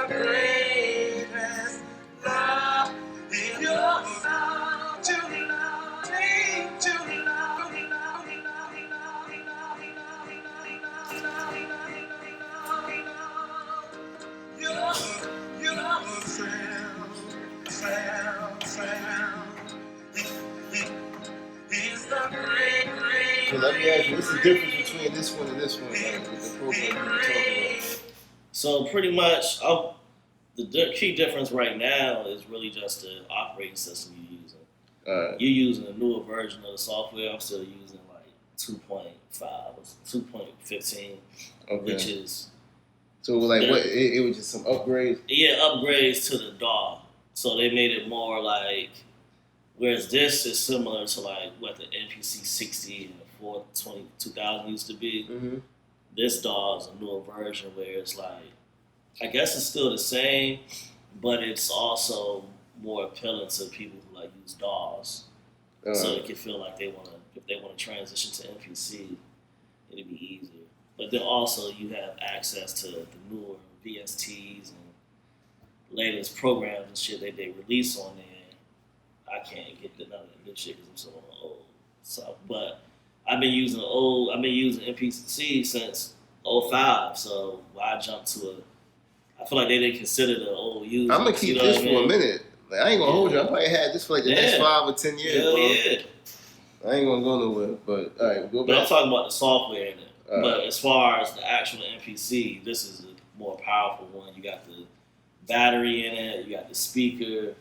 greatest love in your soul to love me, to love, love, love, love, love, love, So let me ask you, what's the difference between this one and this one, like, with the program you're talking about? So pretty much, the key difference right now is really just the operating system you're using. You're using a newer version of the software. I'm still using like 2.5 or 2.15, which is. So like it was just some upgrades? Yeah, upgrades to the DAW. So they made it more like, whereas this is similar to like what the MPC 60 and the 2000 used to be. Mm-hmm. This DAW is a newer version where it's like, I guess it's still the same, but it's also more appealing to people who like use DAWs. So they can feel like if they want to transition to MPC, it'd be easier. But then also you have access to the newer VSTs and latest programs and shit that they release on there. I can't get none of that new shit because I'm so old. So, but I've been using MPC since 05. So why jump to I feel like they didn't consider the old users. I'm gonna keep this for a minute. Like, I ain't gonna hold you. I probably had this for like the next 5 or 10 years. Hell bro. Yeah. I ain't gonna go nowhere. But all right, go back. But I'm talking about the software in it. But as far as the actual MPC, this is a more powerful one. You got the battery in it. You got the speaker.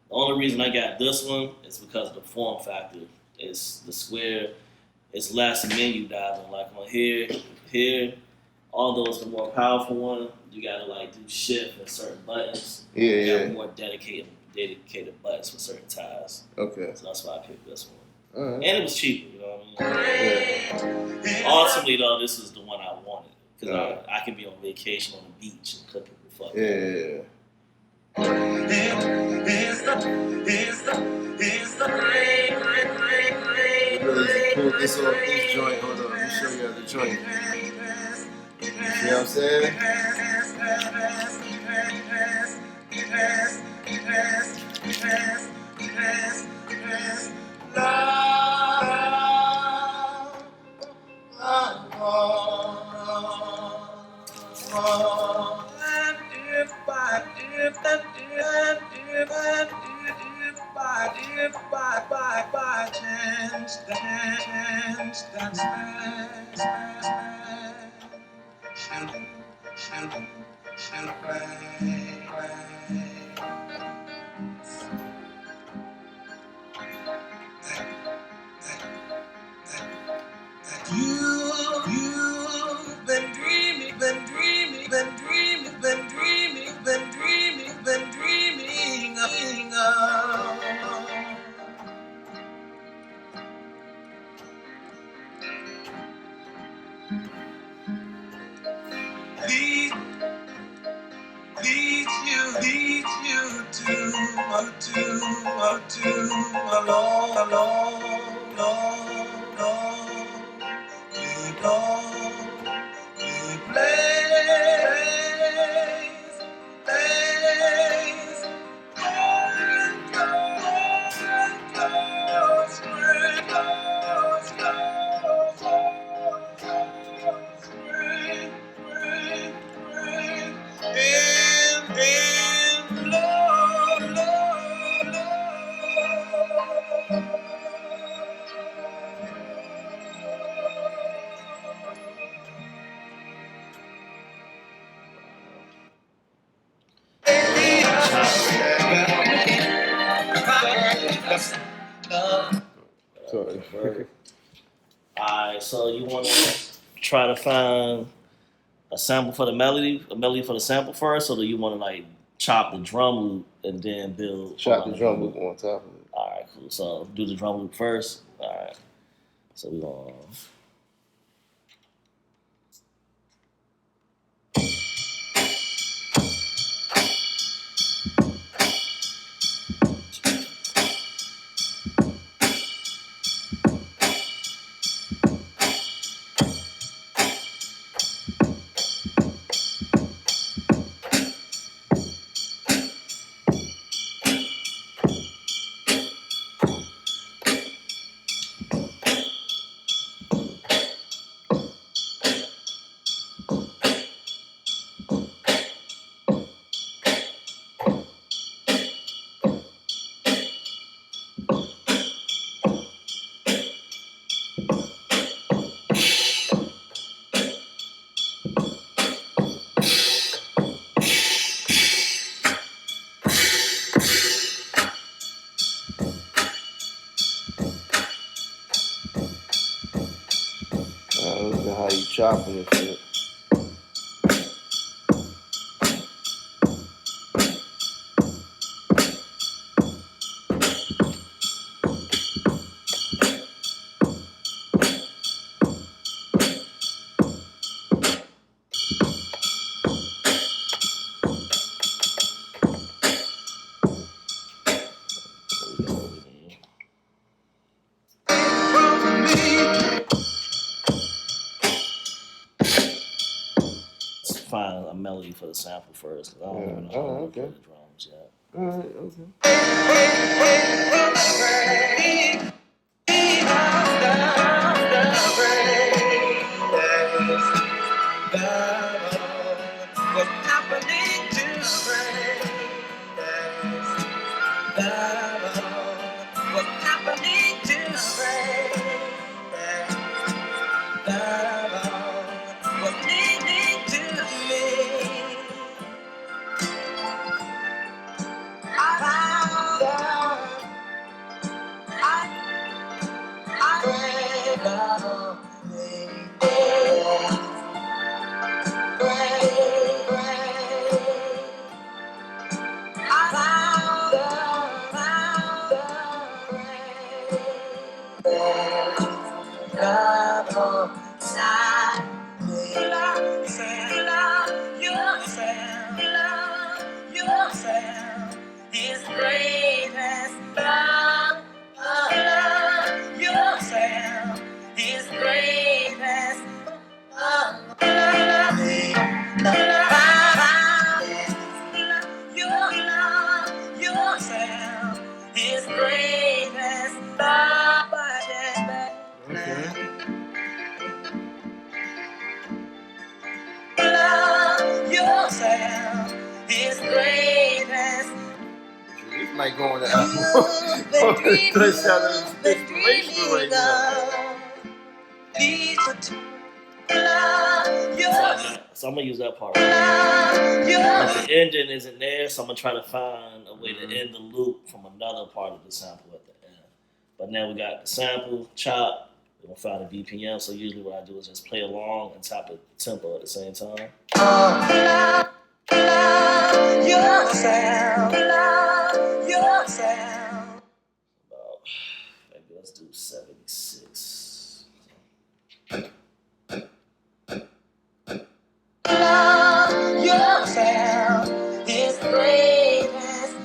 The only reason I got this one is because of the form factor. It's the square. It's less menu diving. Like on here. All those the more powerful one. You gotta like do shift and certain buttons. You got more dedicated buttons for certain ties. Okay. So that's why I picked this one. Right. And it was cheaper, you know what I mean? Yeah. Ultimately, though, this is the one I wanted. Because I can be on vacation on the beach and clip it with fuck. Pull this off this joint. Hold on, let me show you the joint. You see what I'm saying? You've been dreaming of. Lead you to a Alright, so you want to try to find a sample for the melody, a melody for the sample first, or do you want to like chop the drum loop and then build? Chop the drum loop on top of it. Alright, cool. So do the drum loop first. Alright. So we're going to... chopping and shit. Find a melody for the sample first, because I don't even know how to play the drums yet. Alright, okay. What's happening to what's happening to what's leading to me? I found out. I pray now. Like going to Apple. Let's have an inspiration right now. So I'm gonna use that part. But the ending isn't there, so I'm gonna try to find a way to end the loop from another part of the sample at the end. But now we got the sample, chop, we're gonna find the BPM, so usually what I do is just play along and tap the tempo at the same time. Your sound. About, maybe let's do 76. Your sound is greatest.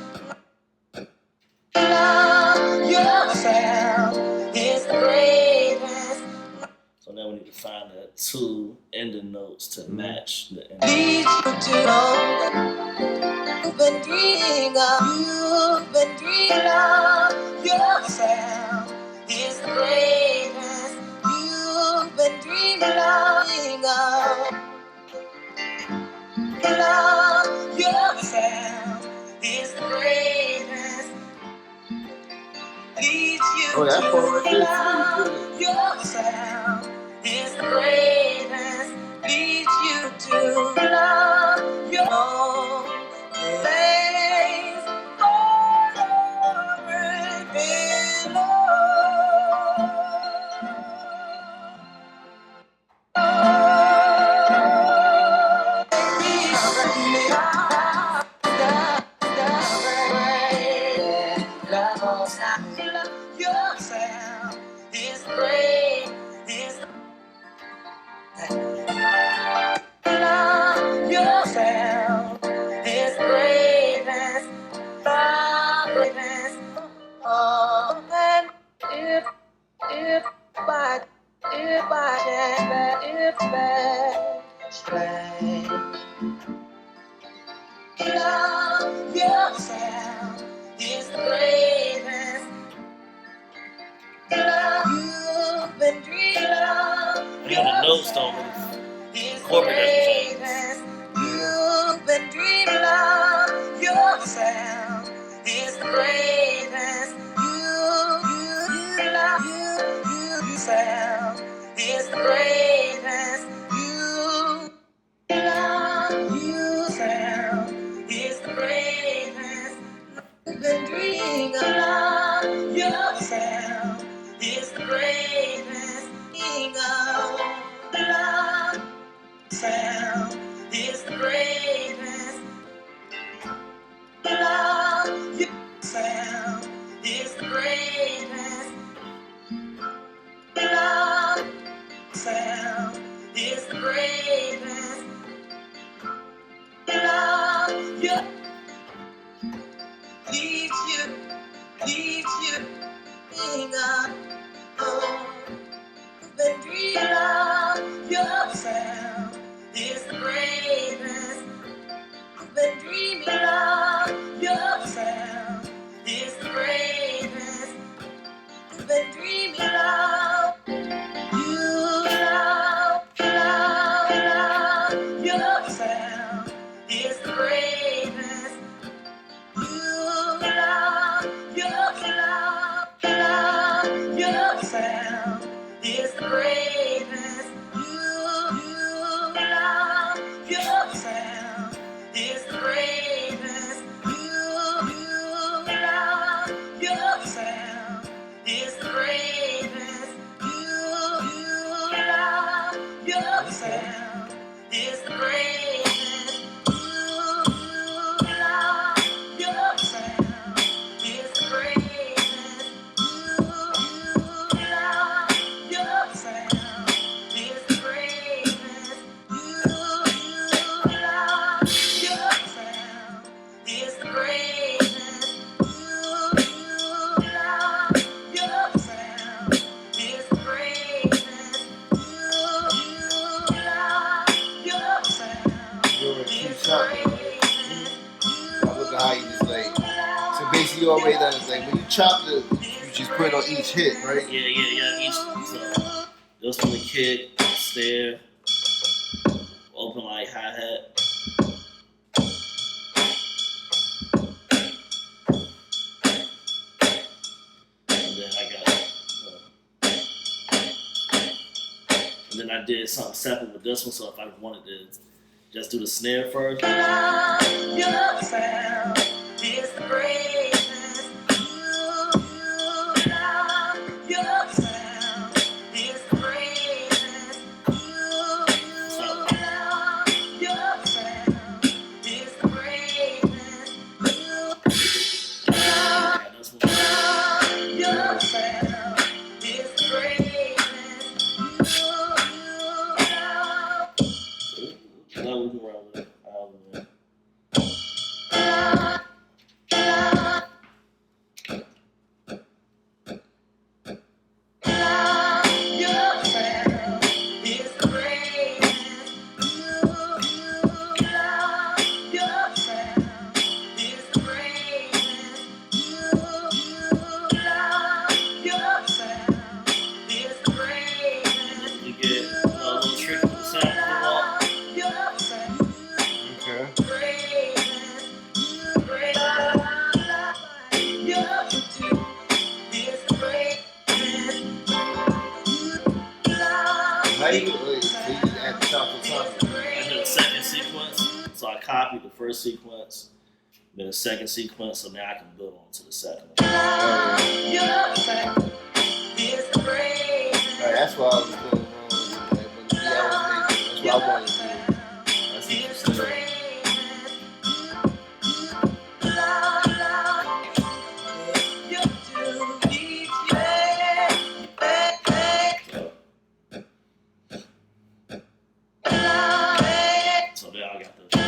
Your sound is greatest. So now we need to find the two ending notes to match the ending. You've been dreaming of your sound is greatest. You've been dreaming of your sound is greatest. Leads you to love. Your sound is greatest. Leads you to love. Your own place for it below. Your sound is great. Your sound is greatest. Greatest. Oh, and if I love your sound is greatest. You've been dreaming of your the notes don't really incorporate that. You've been dreaming of your sound is greatest. You love you sound is greatest. You love you sound is greatest. You've been dreaming of love. Your sound is the greatest thing of love. Lead you, being up, then dream of yourself is the greatest. Then dreaming of yourself is the greatest. Then dreaming of you, love yourself is the greatest. You love yourself is the greatest. You love yourself is the greatest. You love yourself is the greatest. You love yourself is the greatest. You love yourself is the greatest. You love yourself is the greatest. You love yourself is the greatest. You love yourself is the greatest. You love yourself You're a is cute the shot, right? greatest. Now look at how you just like. So basically, you already done. It's like when you chop the, you just put it on each hit, right? Yeah. Each so just from the kick, snare, open like hi hat. And then I got, and then I did something separate with this one. So if I wanted to just do the snare first. Love yourself is the greatest. You love yourself is the greatest. You love yourself is the greatest. You love yourself is the greatest. You love Now we can run with it. yourself is the greatest. You love yourself is the greatest. You love yourself is the greatest. You get a little trick with the sound of the wall. Love yourself. Okay. How you like? So you just add the chop on top of it. I did a second sequence, so I copied the first sequence, then a second sequence, so now I can build on to the second one. Right, that's why I was going wrong with that. But yeah, I was making. That's what I wanted to do. I see what you're saying. So now I got the first one.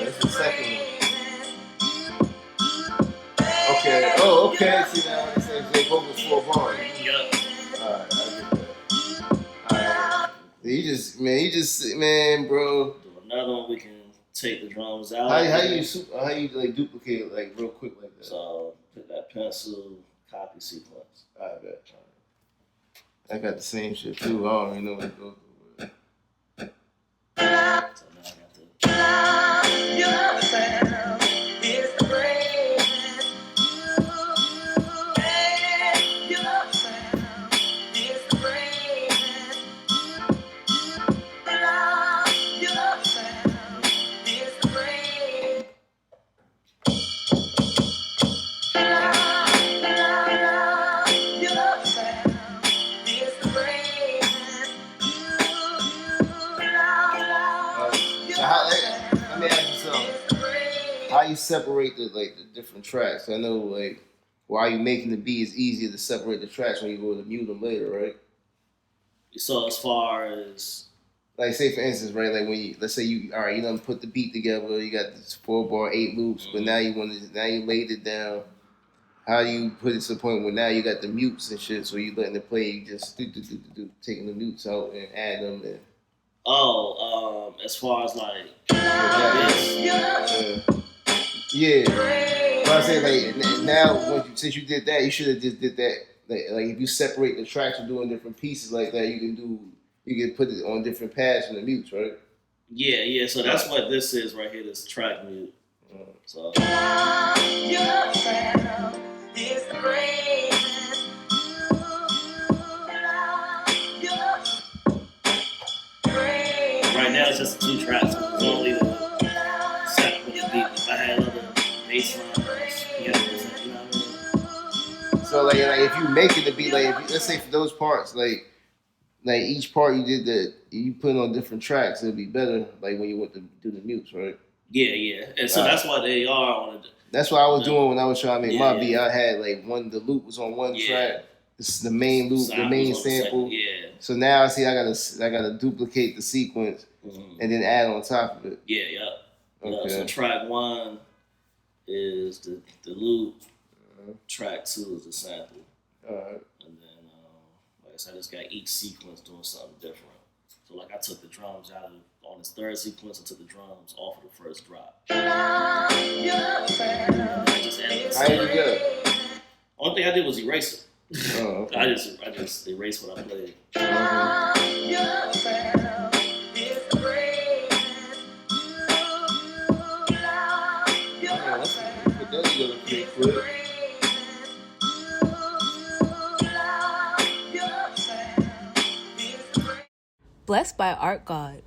That's the second one. Okay. Oh, okay. See now it says they both was 4 bars. Yup. Alright, I get that. Alright. You just, man, bro. Do another one, we can take the drums out. How you like duplicate it like real quick like that? So put that pencil, copy sequence. I bet. I got the same shit too. I don't even know what to go through. So now I got the. how you separate the different tracks? I know like while you making the beat, it's easier to separate the tracks when you go to mute them later, right? So as far as like say for instance, right, like when you let's say you all right, you done put the beat together, you got this 4-bar 8 loops, but now you laid it down. How do you put it to the point where now you got the mutes and shit, so you letting it play, you just taking the mutes out and add them in. As far as like yeah. But I say like now since you did that, you should have just did that. Like if you separate the tracks and doing different pieces like that, you can put it on different pads from the mutes, right? Yeah. So that's what this is right here. This track mute. So. Right now it's just 2 tracks. It's only the set with the beat. If I had other bass lines, you know what I mean? So like if you make it to be like let's say for those parts like each part you put on different tracks, it'll be better like when you want to do the mutes, right? Yeah. And so that's why they are on it. That's what I was doing when I was trying to make my beat. I had like the loop was on one track. This is the main loop, the main sample. Yeah. So now I see I gotta duplicate the sequence and then add on top of it. Yeah. Okay. So track 1 is the loop. Track 2 is the sample. All right. And then, like I said, I just got each sequence doing something different. So like I took the drums out on this third sequence, I took the drums off of the first drop. How did you do it? Only thing I did was erase it. Oh, okay. I just erased what I played. Blessed by Art God.